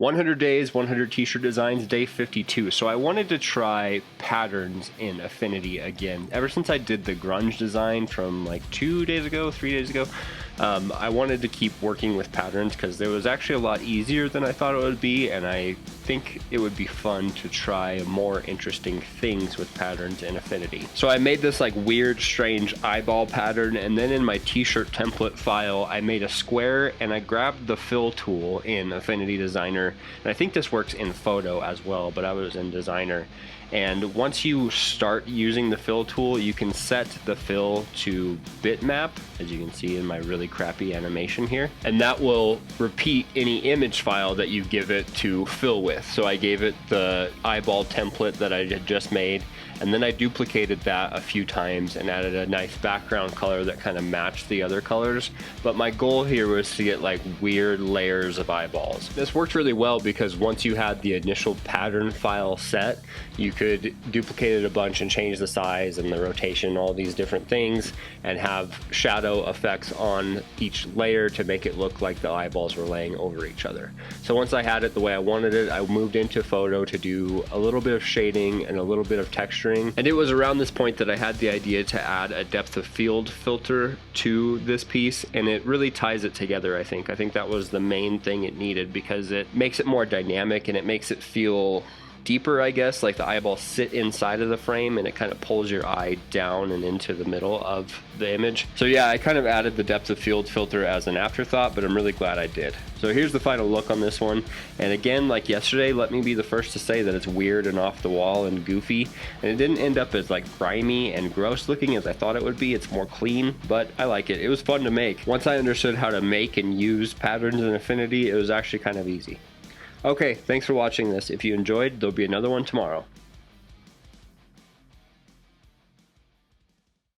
100 days, 100 t-shirt designs, day 52. So I wanted to try patterns in Affinity again. Ever since I did the grunge design from like 2 days ago, 3 days ago, I wanted to keep working with patterns because it was actually a lot easier than I thought it would be, and I think it would be fun to try more interesting things with patterns in Affinity. So I made this like weird, strange eyeball pattern, and then in my t-shirt template file, I made a square and I grabbed the fill tool in Affinity Designer, and I think this works in Photo as well, but I was in Designer. And once you start using the fill tool, you can set the fill to bitmap, as you can see in my really crappy animation here. And that will repeat any image file that you give it to fill with. So I gave it the eyeball template that I had just made, and then I duplicated that a few times and added a nice background color that kind of matched the other colors. But my goal here was to get like weird layers of eyeballs. This worked really well because once you had the initial pattern file set, you could duplicate it a bunch and change the size and the rotation, all these different things, and have shadow effects on each layer to make it look like the eyeballs were laying over each other. So once I had it the way I wanted it, I moved into Photo to do a little bit of shading and a little bit of texturing. And it was around this point that I had the idea to add a depth of field filter to this piece, and it really ties it together, I think. I think that was the main thing it needed because it makes it more dynamic and it makes it feel deeper, I guess, like the eyeballs sit inside of the frame and it kind of pulls your eye down and into the middle of the image. So yeah, I kind of added the depth of field filter as an afterthought, but I'm really glad I did. So here's the final look on this one. And again, like yesterday, let me be the first to say that it's weird and off the wall and goofy. And it didn't end up as like grimy and gross looking as I thought it would be. It's more clean, but I like it. It was fun to make. Once I understood how to make and use patterns in Affinity, it was actually kind of easy. Okay, thanks for watching this. If you enjoyed, there'll be another one tomorrow.